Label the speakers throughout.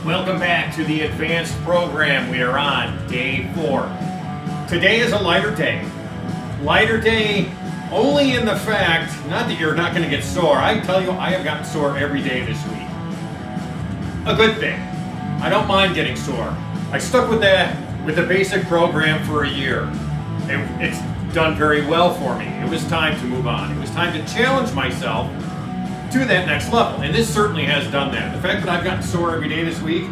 Speaker 1: Welcome back to the advanced program. We are on day 4. Today is a lighter day. Lighter day only in the fact, not that you're not going to get sore. I tell you, I have gotten sore every day this week. A good thing. I don't mind getting sore. I stuck with the basic program for a year. It's done very well for me. It was time to move on. It was time to challenge myself to that next level, and this certainly has done that. The fact that I've gotten sore every day this week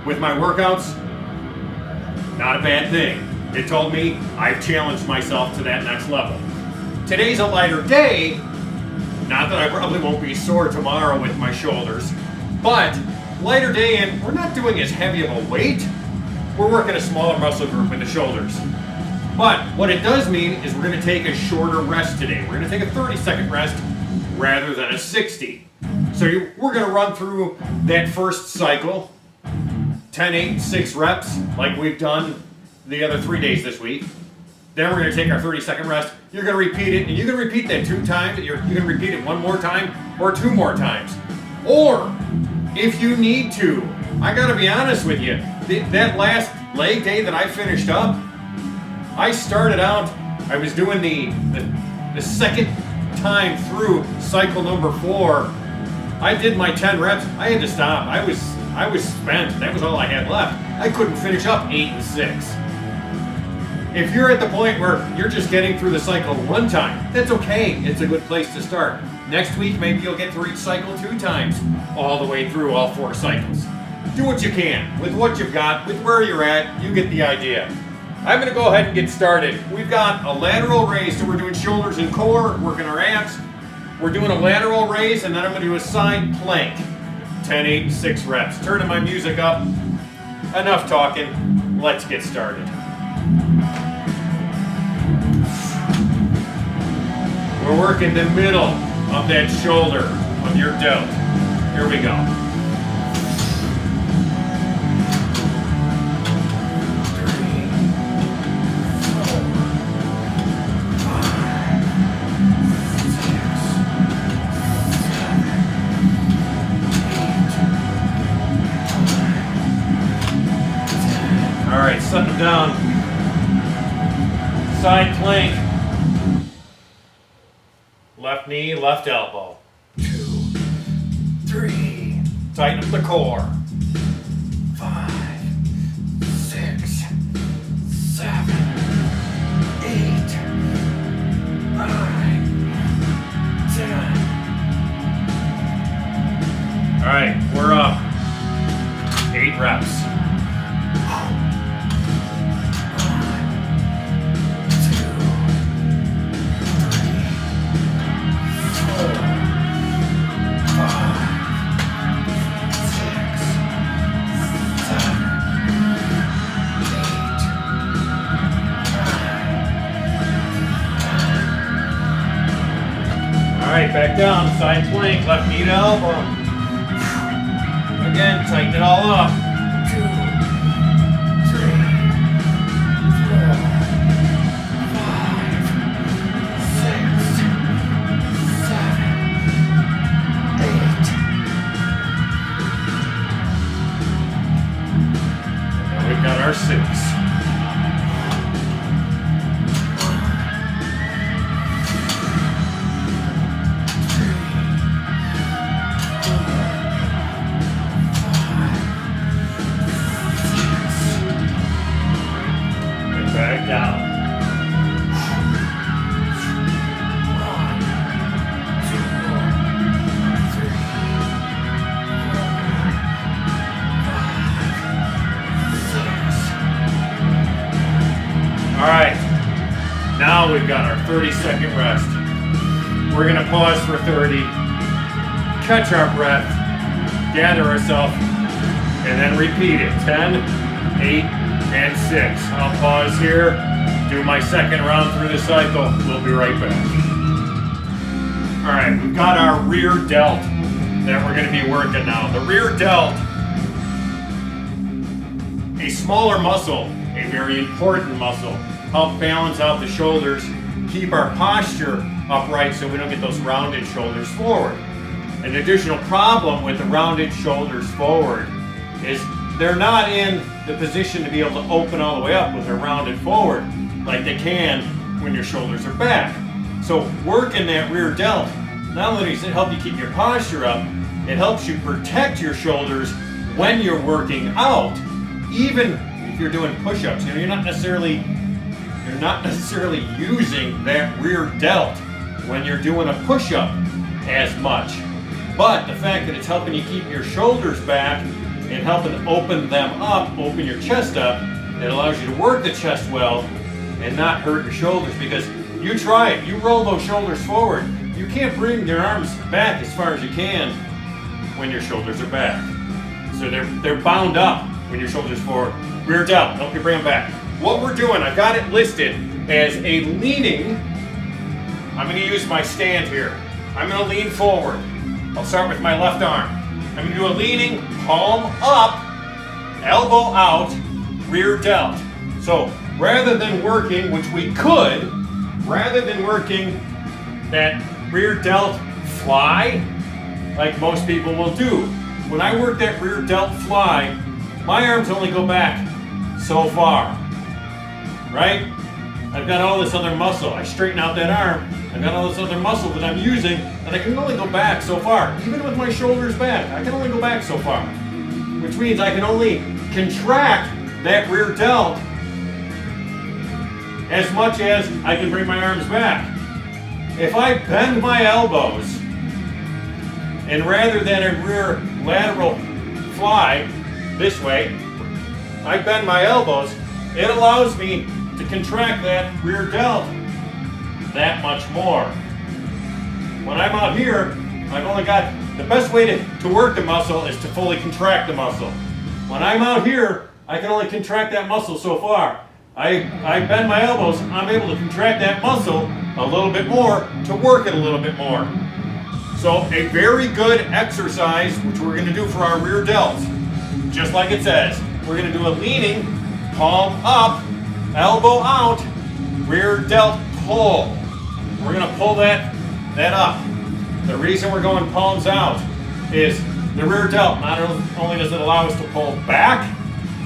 Speaker 1: with my workouts, not a bad thing. It told me I've challenged myself to that next level. Today's a lighter day, not that I probably won't be sore tomorrow with my shoulders, but lighter day, and we're not doing as heavy of a weight. We're working a smaller muscle group with the shoulders. But what it does mean is we're going to take a shorter rest today. We're going to take a 30-second rest rather than a 60. So we're going to run through that first cycle, 10, 8, 6 reps, like we've done the other 3 days this week. Then we're going to take our 30-second rest. You're going to repeat it, and you can repeat that 2 times. You're going to repeat it 1 more time or 2 more times. Or, if you need to, I got to be honest with you, that last leg day that I finished up, I started out, I was doing the second time through cycle number 4. I did my 10 reps. I had to stop. I was spent. That was all I had left. I couldn't finish up 8 and 6. If you're at the point where you're just getting through the cycle 1 time, that's okay. It's a good place to start. Next week, maybe you'll get through each cycle 2 times, all the way through all 4 cycles. Do what you can with what you've got, with where you're at. You get the idea. I'm going to go ahead and get started. We've got a lateral raise, so we're doing shoulders and core, working our abs. We're doing a lateral raise, and then I'm going to do a side plank. 10, 8, and 6 reps. Turning my music up. Enough talking. Let's get started. We're working the middle of that shoulder of your delt. Here we go. 3, 4, 5, 6, 7, 8. All right, set them down. Side plank. Left knee, left elbow. 2, 3. Tighten up the core. 5, 6, 7, 8, 9, 10. All right, we're up. 8 reps. 2, back down, side plank, left knee to elbow. Again, tighten it all up. 2, 3, 4, 5, 6, 7, 8. And we've got our 6. Back down. 1, 2, 3, 4, 5, 6. All right. Now we've got our 30-second rest. We're going to pause for 30, catch our breath, gather ourselves, and then repeat it. 10, 8, and 6. I'll pause here, do my second round through the cycle. We'll be right back. All right, we've got our rear delt that we're going to be working now. The rear delt, a smaller muscle, a very important muscle, help balance out the shoulders, keep our posture upright so we don't get those rounded shoulders forward. An additional problem with the rounded shoulders forward is they're not in the position to be able to open all the way up when they're rounded forward like they can when your shoulders are back. So working that rear delt, not only does it help you keep your posture up, it helps you protect your shoulders when you're working out, even if you're doing push-ups. You know, you're not necessarily using that rear delt when you're doing a push-up as much. But the fact that it's helping you keep your shoulders back and helping open them up, open your chest up, it allows you to work the chest well and not hurt your shoulders. Because you try it, you roll those shoulders forward, you can't bring your arms back as far as you can when your shoulders are back. So they're bound up when your shoulders forward. Rear delt, help you bring them back. What we're doing, I got it listed as a leaning. I'm going to use my stand here. I'm going to lean forward. I'll start with my left arm. I'm going to do a leaning, palm up, elbow out, rear delt. So rather than working, which we could, rather than working that rear delt fly, like most people will do, when I work that rear delt fly, my arms only go back so far, right? I've got all this other muscle. I straighten out that arm. I've got all this other muscle that I'm using, and I can only go back so far. Even with my shoulders back, I can only go back so far, which means I can only contract that rear delt as much as I can bring my arms back. If I bend my elbows, and rather than a rear lateral fly this way, I bend my elbows, it allows me to contract that rear delt that much more. When I'm out here, I've only got, the best way to work the muscle is to fully contract the muscle. When I'm out here, I can only contract that muscle so far. I bend my elbows, I'm able to contract that muscle a little bit more to work it a little bit more. So a very good exercise, which we're going to do for our rear delts, just like it says. We're going to do a leaning, palm up, elbow out, rear delt pull. We're going to pull that up. The reason we're going palms out is the rear delt, not only does it allow us to pull back,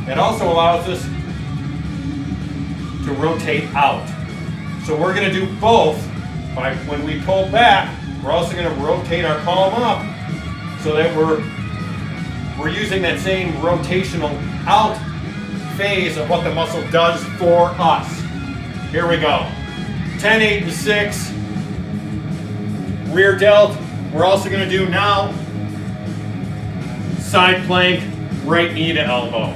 Speaker 1: it also allows us to rotate out. So we're going to do both. When we pull back, we're also going to rotate our palm up so that we're using that same rotational out phase of what the muscle does for us. Here we go. 10, 8, and 6. Rear delt. We're also going to do now side plank, right knee to elbow.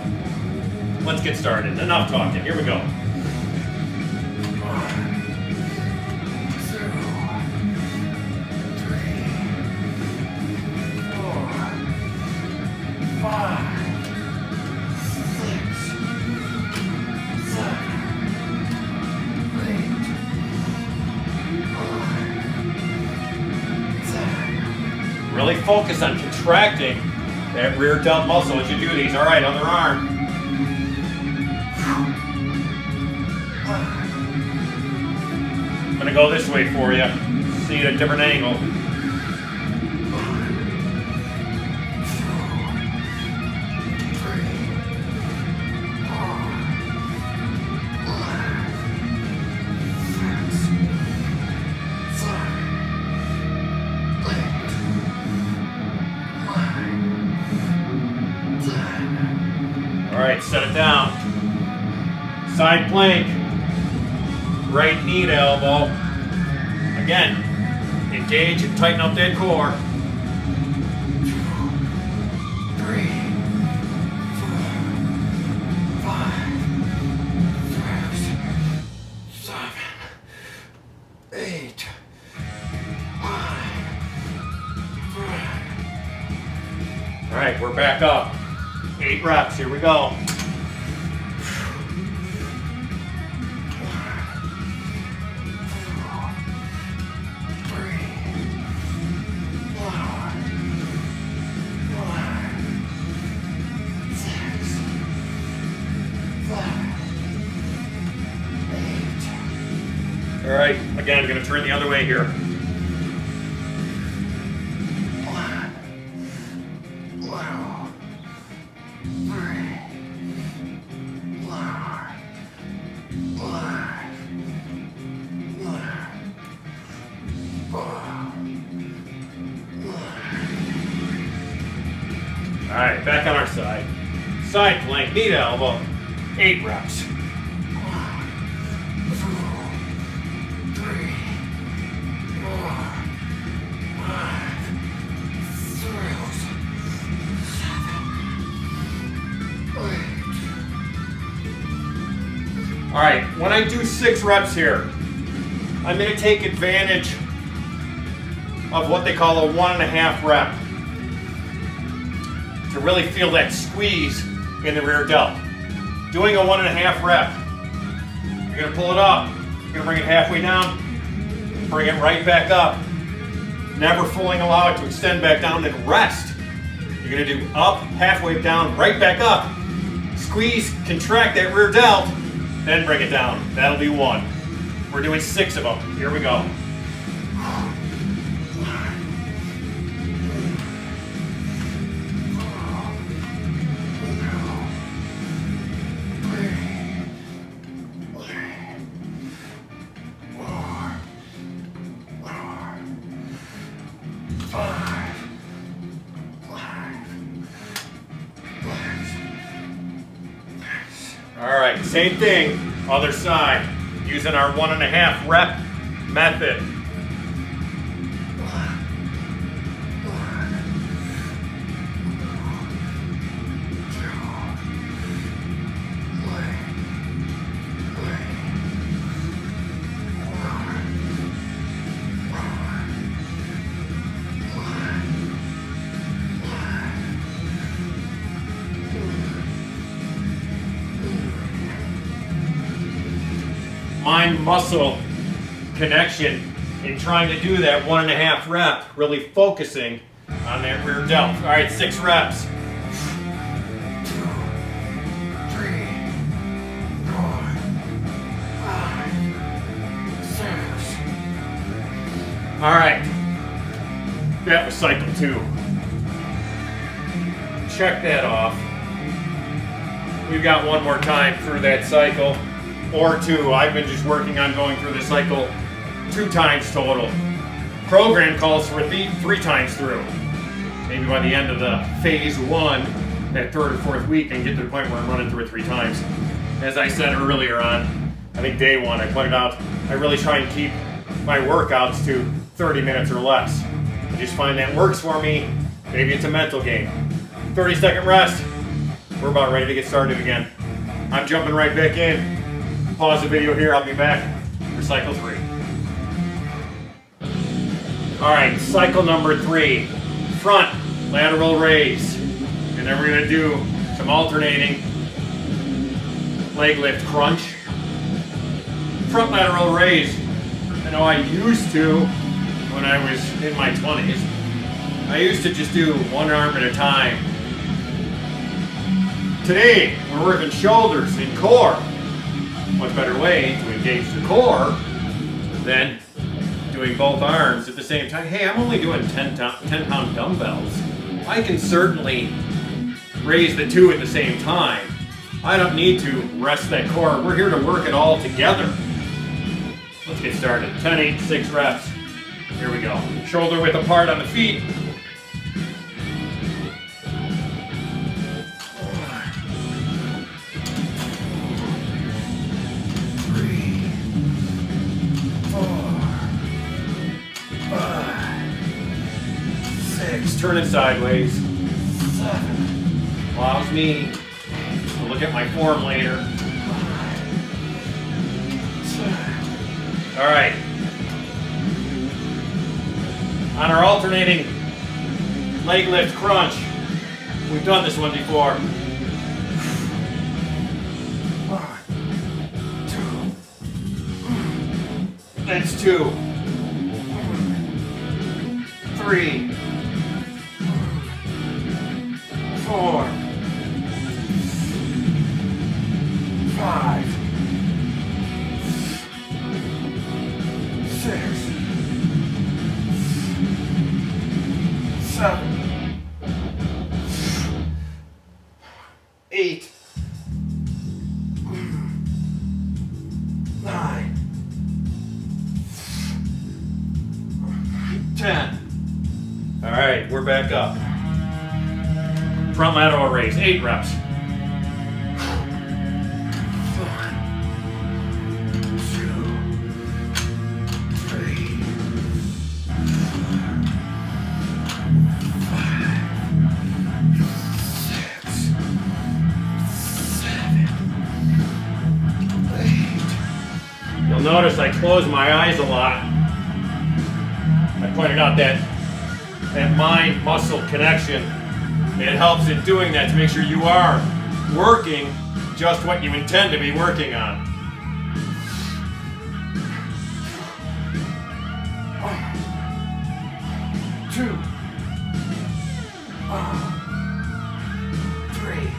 Speaker 1: Let's get started. Enough talking. Here we go. 5, 6, 7, 8, 9, 10. Really focus on contracting that rear delt muscle as you do these. All right, other arm. I'm going to go this way for you. See at a different angle. All right, set it down. Side plank, right knee to elbow. Again, engage and tighten up that core. 3, 4, 5, 6, 7, 8, 9. All right, we're back up. 8 reps, here we go. 8. All right, again, I'm going to turn the other way here. 1, 2, 3. All right, back on our side. Side plank, knee to elbow. 8 reps. 1, 2, 3, 4, 5, 6, 7, 8. All right, when I do 6 reps here, I'm going to take advantage of what they call a 1.5 rep to really feel that squeeze in the rear delt. Doing a 1.5 rep, you're going to pull it up, you're going to bring it halfway down, bring it right back up. Never fully allow it to extend back down, then rest. You're going to do up, halfway down, right back up. Squeeze, contract that rear delt, then bring it down. That'll be 1. We're doing 6 of them. Here we go. All right, same thing, other side, using our 1.5 rep method. Mind-muscle connection in trying to do that 1.5 rep, really focusing on that rear delt. All right, 6 reps. 2, 3, 4, 5, 6. All right, that was cycle 2. Check that off. We've got one more time through that cycle. Or 2. I've been just working on going through the cycle 2 times total. Program calls for 3 times through. Maybe by the end of the phase 1, that 3rd or 4th week, and get to the point where I'm running through it 3 times. As I said earlier on, I think day 1, I pointed out, I really try and keep my workouts to 30 minutes or less. I just find that works for me. Maybe it's a mental game. 30-second rest. We're about ready to get started again. I'm jumping right back in. Pause the video here, I'll be back for cycle 3. All right, cycle number 3. Front lateral raise. And then we're gonna do some alternating leg lift crunch. Front lateral raise. I know I used to, when I was in my 20s, I used to just do 1 arm at a time. Today, we're working shoulders and core. Much better way to engage the core than doing both arms at the same time. Hey, I'm only doing 10-pound dumbbells. I can certainly raise the 2 at the same time. I don't need to rest that core. We're here to work it all together. Let's get started. 10, 8, 6 reps. Here we go. Shoulder width apart on the feet. 6, turn it sideways. 7, allows me to look at my form later. 5, 6. All right. On our alternating leg lift crunch, we've done this one before. 1, 2. That's 2. 3, 4, 5, 6, 7, 8, 9, 10. All right, we're back up. Front lateral raise, 8 reps. 1, 2, 3, 4, 5, 6, 7, 8. You'll notice I close my eyes a lot. I pointed out that mind-muscle connection. It helps in doing that to make sure you are working just what you intend to be working on. Two. 3.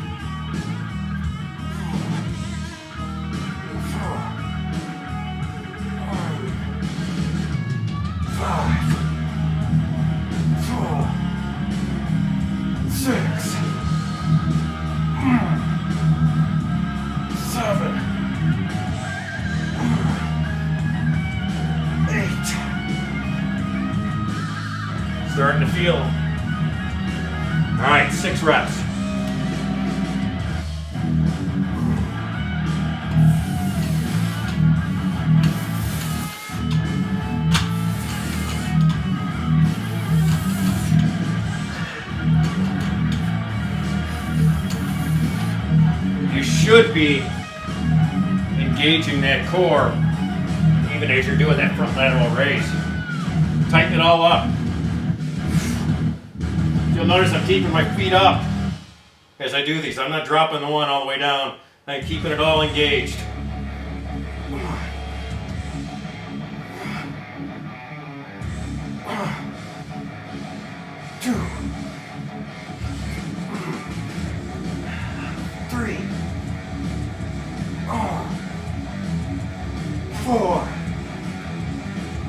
Speaker 1: 4. 5. 4. 6. 7. 8. Starting to feel. All right, 6 reps. You should be engaging that core even as you're doing that front lateral raise. Tighten it all up. You'll notice I'm keeping my feet up as I do these. I'm not dropping the one all the way down. I'm keeping it all engaged. 2, 3, 4,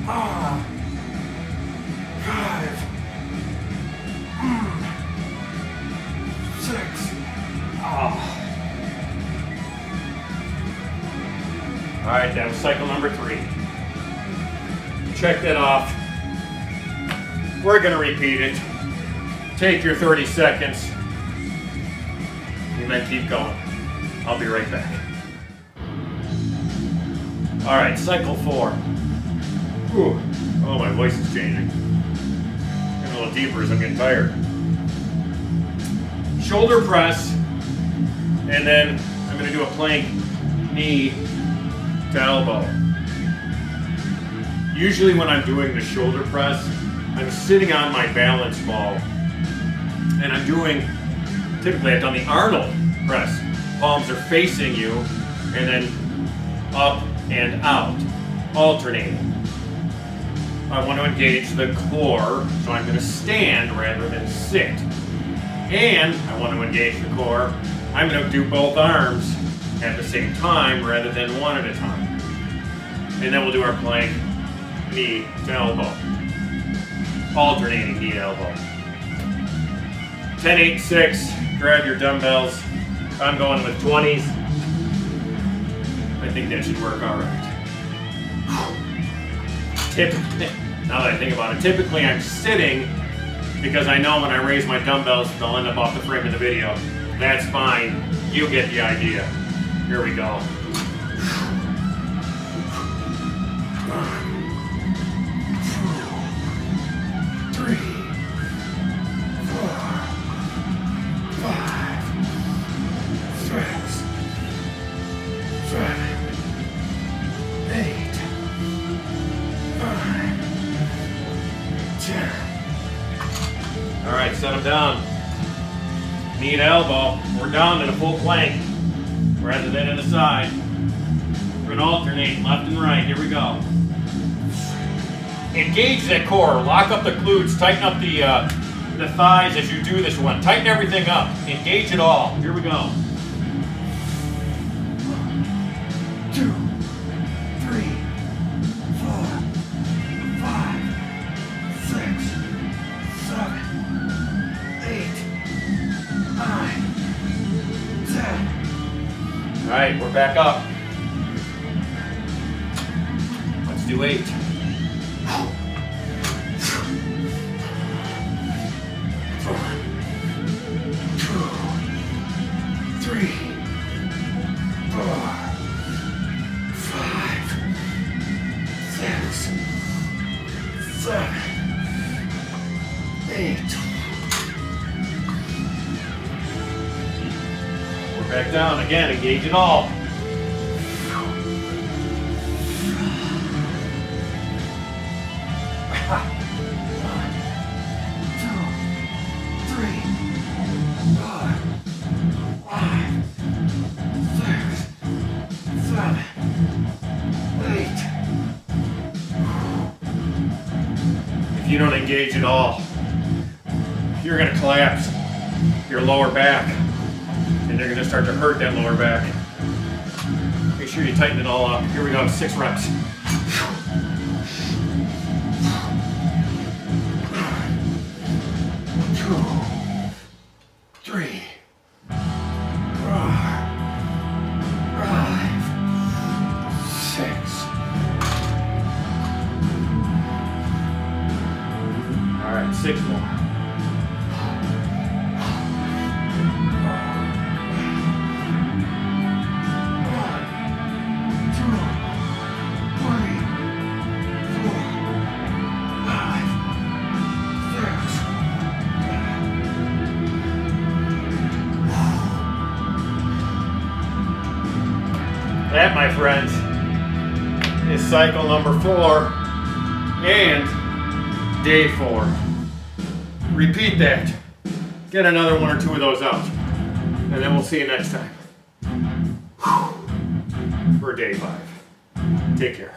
Speaker 1: 5, 6. All right, that was cycle number 3. Check that off. We're going to repeat it. Take your 30 seconds and then keep going. I'll be right back. All right, cycle 4. Whew. Oh, my voice is changing. Getting a little deeper as I'm getting tired. Shoulder press, and then I'm going to do a plank knee to elbow. Usually when I'm doing the shoulder press, I'm sitting on my balance ball, and I'm doing, typically I've done the Arnold press. Palms are facing you, and then up and out, alternating. I want to engage the core, so I'm going to stand rather than sit. And I want to engage the core. I'm going to do both arms at the same time rather than one at a time. And then we'll do our plank, knee to elbow. Alternating knee to elbow. 10, 8, 6. Grab your dumbbells. I'm going with 20s. I think that should work all right. Now that I think about it, typically I'm sitting because I know when I raise my dumbbells, they'll end up off the frame of the video. That's fine. You get the idea. Here we go. 3, 4, 5, 6, 7, 8, 9, 10. All right, set them down. Knee to elbow. We're down in a full plank rather than in the side. We're going to alternate left and right. Here we go. Engage that core. Lock up the glutes. Tighten up the thighs as you do this one. Tighten everything up. Engage it all. Here we go. 2, 3, 4, 5, 6, 7, 8, 9, 10. All right, we're back up. Let's do 8. 1, 2, 8. We're back down again, engage it all. 8. If you don't engage at all, you're going to collapse your lower back, and you're going to start to hurt that lower back. Make sure you tighten it all up. Here we go, 6 reps. 2, 3, 4, 5, 6. All right, 6 more. 1, 2, 3, 4, 5, 6. That, my friends, is cycle number 4 and day 4. Repeat that. Get another 1 or 2 of those out. And then we'll see you next time for day 5. Take care.